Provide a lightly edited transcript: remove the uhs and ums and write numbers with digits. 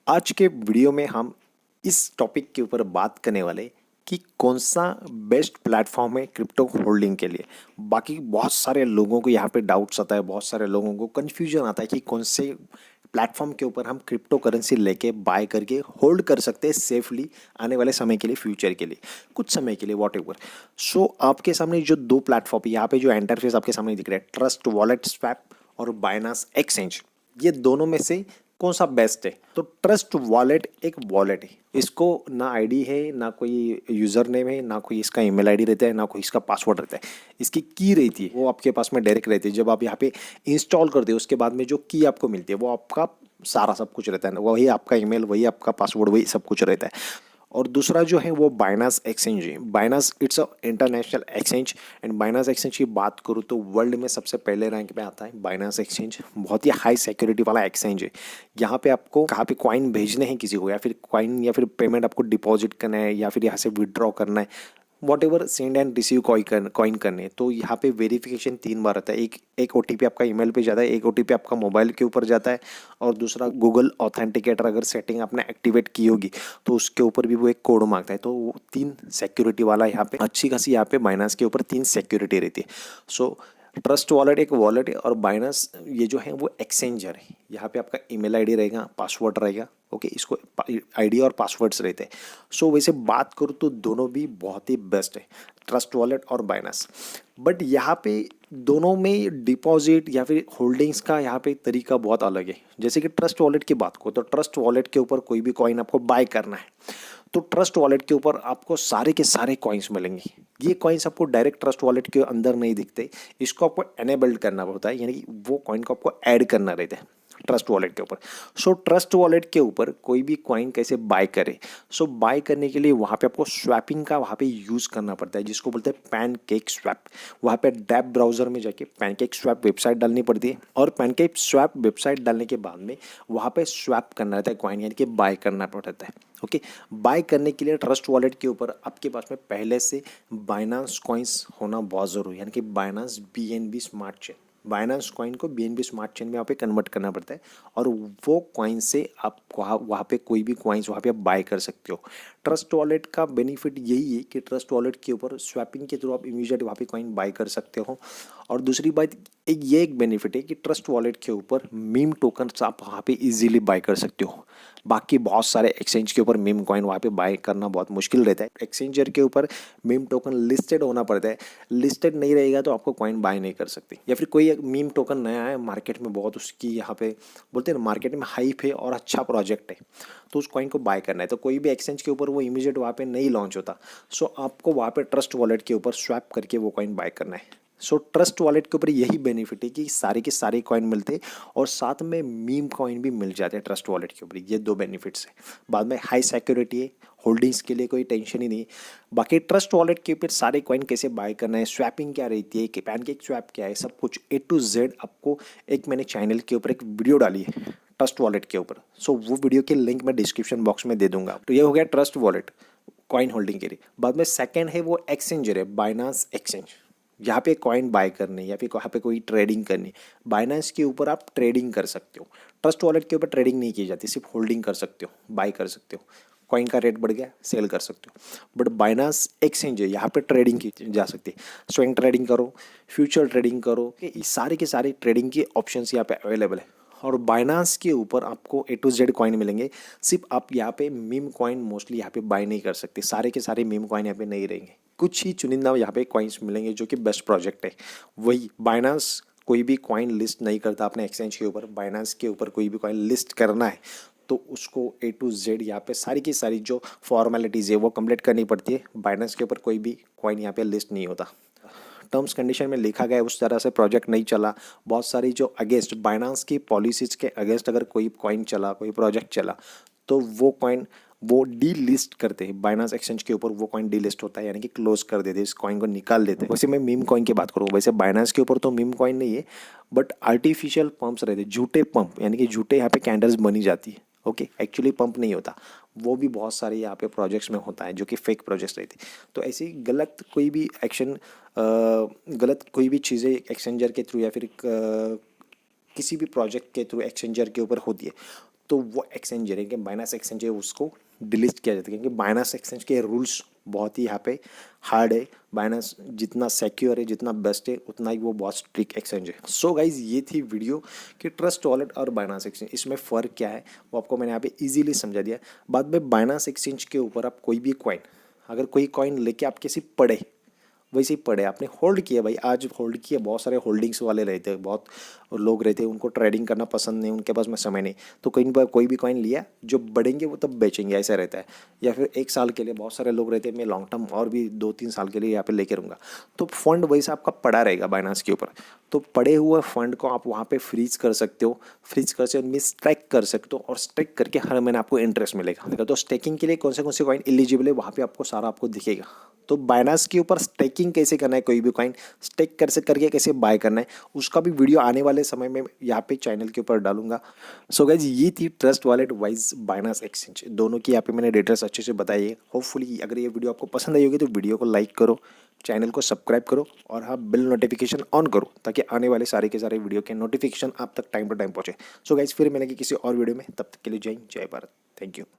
आज के वीडियो में हम इस टॉपिक के ऊपर बात करने वाले कि कौन सा बेस्ट प्लेटफॉर्म है क्रिप्टो होल्डिंग के लिए। बाकी बहुत सारे लोगों को यहाँ पे डाउट्स आता है, बहुत सारे लोगों को कन्फ्यूजन आता है कि कौन से प्लेटफॉर्म के ऊपर हम क्रिप्टो करेंसी लेके बाय करके होल्ड कर सकते हैं सेफली आने वाले समय के लिए, फ्यूचर के लिए, कुछ समय के लिए, वॉट एवर। सो आपके सामने जो दो प्लेटफॉर्म है, यहाँ पे जो इंटरफेस आपके सामने दिख रहा है, ट्रस्ट वॉलेट स्वैप और बाइनांस एक्सचेंज, ये दोनों में से कौन सा बेस्ट है? तो ट्रस्ट वॉलेट एक वॉलेट है, इसको ना आईडी है, ना कोई यूजर नेम है, ना कोई इसका ईमेल आईडी रहता है, ना कोई इसका पासवर्ड रहता है। इसकी की रहती है वो आपके पास में डायरेक्ट रहती है। जब आप यहाँ पे इंस्टॉल करते हो उसके बाद में जो की आपको मिलती है वो आपका सारा सब कुछ रहता है, वही आपका ईमेल, वही आपका पासवर्ड, वही सब कुछ रहता है। और दूसरा जो है वो बाइनांस एक्सचेंज है। Binance it's a international exchange and Binance exchange की बात करूँ तो वर्ल्ड में सबसे पहले रैंक पे आता है बाइनांस एक्सचेंज। बहुत ही हाई सिक्योरिटी वाला एक्सचेंज है। यहाँ पे आपको कहाँ पे कॉइन भेजने हैं किसी को, या फिर कॉइन या फिर पेमेंट आपको डिपॉजिट करना है, या फिर यहाँ से विड्रॉ करना है, what ever, send and receive coin करने। तो यहाँ पे वेरिफिकेशन 3 बार आता है। एक ओटीपी आपका ईमेल पे जाता है, एक ओटीपी आपका मोबाइल के ऊपर जाता है, और दूसरा गूगल ऑथेंटिकेटर अगर सेटिंग आपने एक्टिवेट की होगी तो उसके ऊपर भी वो एक कोड मांगता है। तो वो 3 सिक्योरिटी वाला यहाँ पे अच्छी खासी, यहाँ पे बाइनांस के ऊपर 3 सिक्योरिटी रहती है। सो ट्रस्ट वॉलेट एक वॉलेट है और बाइनांस ये जो है वो एक्सचेंजर है। यहाँ पे आपका ईमेल आईडी रहेगा, पासवर्ड रहेगा। ओके, इसको आईडी और पासवर्ड्स रहते हैं। सो वैसे बात करूँ तो दोनों भी बहुत ही बेस्ट है, ट्रस्ट वॉलेट और बाइनांस। बट यहाँ पे दोनों में डिपॉजिट या फिर होल्डिंग्स का यहाँ पे तरीका बहुत अलग है। जैसे कि ट्रस्ट वॉलेट की बात करो तो ट्रस्ट वॉलेट के ऊपर कोई भी कॉइन आपको बाय करना है तो ट्रस्ट वॉलेट के ऊपर आपको सारे के सारे कॉइन्स मिलेंगे। ये कॉइन्स आपको डायरेक्ट ट्रस्ट वॉलेट के अंदर नहीं दिखते, इसको आपको एनेबल्ड करना होता है, यानी कि वो कॉइन को आपको ऐड करना रहता है ट्रस्ट वॉलेट के ऊपर। सो ट्रस्ट वॉलेट के ऊपर कोई भी कॉइन कैसे बाय करे? सो बाय करने के लिए वहाँ पे आपको स्वैपिंग का वहाँ पे यूज़ करना पड़ता है, जिसको बोलते हैं पैनकेक स्वैप। वहाँ पे डैप ब्राउजर में जाके पैनकेक स्वैप वेबसाइट डालनी पड़ती है, और पैनकेक स्वैप वेबसाइट डालने के बाद में वहाँ पे स्वैप करना रहता है कॉइन, यानी कि बाय करना पड़ता है। ओके, बाय करने के लिए ट्रस्ट वॉलेट के ऊपर आपके पास में पहले से बाइनांस कॉइन्स होना बहुत ज़रूरी है, यानी कि Binance BNB smart chain. Binance coin को बीएनबी स्मार्ट चेन में यहाँ पे कन्वर्ट करना पड़ता है, और वो कॉइन से आप वहाँ पे कोई भी कॉइन्स वहाँ पे आप बाय कर सकते हो। ट्रस्ट वॉलेट का बेनिफिट यही है कि ट्रस्ट वॉलेट के ऊपर स्वैपिंग के थ्रू आप इमीडिएट वहाँ पे कॉइन बाय कर सकते हो। और दूसरी बात एक बेनिफिट है कि ट्रस्ट वॉलेट के ऊपर मीम टोकन्स आप वहाँ पे इजीली बाय कर सकते हो। बाकी बहुत सारे एक्सचेंज के ऊपर मीम कॉइन वहाँ पे बाय करना बहुत मुश्किल रहता है। एक्सचेंजर के ऊपर मीम टोकन लिस्टेड होना पड़ता है, लिस्टेड नहीं रहेगा तो आपको कॉइन बाय नहीं कर सकते। या फिर कोई मीम टोकन नया है मार्केट में, बहुत उसकी यहाँ पे बोलते हैं ना मार्केट में हाइप है और अच्छा प्रोजेक्ट है, तो उस कॉइन को बाय करना है, तो कोई भी एक्सचेंज के ऊपर वो इमीडिएट वहाँ पे नहीं लॉन्च होता। सो आपको वहाँ पे ट्रस्ट वॉलेट के ऊपर स्वैप करके वो कॉइन बाय करना है। सो ट्रस्ट वॉलेट के ऊपर यही बेनिफिट है कि सारे के सारे कॉइन मिलते हैं, और साथ में मीम कॉइन भी मिल जाते हैं ट्रस्ट वॉलेट के ऊपर। ये 2 बेनिफिट्स है। बाद में हाई सिक्योरिटी है, होल्डिंग्स के लिए कोई टेंशन ही नहीं। बाकी ट्रस्ट वॉलेट के ऊपर सारे कॉइन कैसे बाय करना है, स्वैपिंग क्या रहती है, कि पैनकेक स्वैप क्या है, सब कुछ A to Z आपको एक मैंने चैनल के ऊपर एक वीडियो डाली है ट्रस्ट वॉलेट के ऊपर। सो वो वीडियो के लिंक मैं डिस्क्रिप्शन बॉक्स में दे दूंगा। तो ये हो गया ट्रस्ट वॉलेट कॉइन होल्डिंग के लिए। बाद में सेकंड है वो एक्सचेंजर है, बाइनांस एक्सचेंज। यहाँ पे कॉइन बाय करने या फिर यहाँ पे कोई ट्रेडिंग करनी, बाइनांस के ऊपर आप ट्रेडिंग कर सकते हो। ट्रस्ट वॉलेट के ऊपर ट्रेडिंग नहीं की जाती, सिर्फ होल्डिंग कर सकते हो, बाय कर सकते हो। कॉइन का रेट बढ़ गया, सेल कर सकते हो। बट बाइनांस एक्सचेंज है, यहाँ पे ट्रेडिंग की जा सकती है। स्विंग ट्रेडिंग करो, फ्यूचर ट्रेडिंग करो, ये सारे के सारे ट्रेडिंग के ऑप्शंस यहाँ पे अवेलेबल है। और बाइनांस के ऊपर आपको A to Z कॉइन मिलेंगे। सिर्फ आप यहाँ पे मीम कॉइन मोस्टली यहाँ पे बाय नहीं कर सकते, सारे के सारे मीम कॉइन यहाँ पे नहीं रहेंगे। कुछ ही चुनिंदा यहाँ पे कॉइन्स मिलेंगे जो कि बेस्ट प्रोजेक्ट है। वही बाइनांस कोई भी कॉइन लिस्ट नहीं करता अपने एक्सचेंज के ऊपर। बाइनांस के ऊपर कोई भी कॉइन लिस्ट करना है तो उसको A to Z यहाँ पे सारी की सारी जो फॉर्मेलिटीज़ है वो कंप्लीट करनी पड़ती है। बाइनांस के ऊपर कोई भी कॉइन यहाँ पे लिस्ट नहीं होता। टर्म्स कंडीशन में लिखा गया है उस तरह से प्रोजेक्ट नहीं चला। बहुत सारी जो अगेंस्ट बाइनांस की पॉलिसीज के अगेंस्ट अगर कोई कॉइन चला, कोई प्रोजेक्ट चला, तो वो कॉइन वो डी लिस्ट करते हैं बाइनांस एक्सचेंज के ऊपर। वो कॉइन डी लिस्ट होता है, यानी कि क्लोज कर देते हैं, इस कॉइन को निकाल देते हैं। वैसे मैं मीम कॉइन की बात करूँ, वैसे बाइनांस के ऊपर तो मीम कॉइन नहीं है, बट आर्टिफिशियल पंप्स रहते हैं, झूठे पंप, यानी कि झूठे यहाँ पे कैंडल्स बनी जाती है। ओके, एक्चुअली पंप नहीं होता, वो भी बहुत सारे यहाँ पे प्रोजेक्ट्स में होता है जो कि फेक प्रोजेक्ट्स रहते हैं। तो ऐसी गलत कोई भी एक्शन, गलत कोई भी चीज़ें एक्सचेंजर के थ्रू या फिर किसी भी प्रोजेक्ट के थ्रू एक्सचेंजर के ऊपर होती है तो वो एक्सचेंज रहेंगे बाइनांस एक्सचेंज है उसको डिलीट किया जाता है, क्योंकि बाइनांस एक्सचेंज के रूल्स बहुत ही यहाँ पे हार्ड है। बाइनांस जितना सिक्योर है, जितना बेस्ट है, उतना ही वो बहुत स्ट्रिक्ट एक्सचेंज है। सो गाइज ये थी वीडियो कि ट्रस्ट वॉलेट और बाइनांस एक्सचेंज इसमें फ़र्क क्या है वो आपको मैंने यहाँ पे इजीली समझा दिया। बाद में बाइनांस एक्सचेंज के ऊपर आप कोई भी कॉइन, अगर कोई कॉइन लेके आप किसी पड़े, वैसे ही पड़े आपने होल्ड किया, भाई आज होल्ड किया, बहुत सारे होल्डिंग्स वाले रहते हैं, बहुत लोग रहते हैं उनको ट्रेडिंग करना पसंद नहीं, उनके पास में समय नहीं, तो कहीं पर कोई भी कॉइन लिया, जो बढ़ेंगे वो तब बेचेंगे, ऐसा रहता है। या फिर 1 साल के लिए, बहुत सारे लोग रहते हैं मैं लॉन्ग टर्म और भी 2-3 साल के लिए यहाँ पे लेके रहूँगा, तो फंड वैसा आपका पड़ा रहेगा बाइनांस के ऊपर। तो पड़े हुए फंड को आप वहाँ पे फ्रीज कर सकते हो, फ्रीज कर सकते मीन स्ट्राइक कर सकते हो, और स्ट्राइक करके हर महीने आपको इंटरेस्ट मिलेगा। तो स्टेकिंग के लिए कौन से कॉइन एलिजिबल है वहाँ पे आपको सारा आपको दिखेगा। तो बाइनांस के ऊपर स्टेकिंग कैसे करना है, कोई भी कॉइन स्टेक कर से करके कैसे बाय करना है, उसका भी वीडियो आने वाले समय में यहाँ पे चैनल के ऊपर डालूंगा। सो गाइज ये थी trust wallet wise Binance exchange, दोनों की यहाँ पे मैंने डिटेल्स अच्छे से बताई है। होपफुली अगर ये वीडियो आपको पसंद आई होगी तो वीडियो को लाइक करो, चैनल को सब्सक्राइब करो, और हाँ बिल नोटिफिकेशन ऑन करो, ताकि आने वाले सारे के सारे वीडियो के नोटिफिकेशन आप तक टाइम टू टाइम पहुँचे। सो गाइज फिर मिलेंगे किसी और वीडियो में, तब तक के लिए जय हिंद, जय भारत, थैंक यू।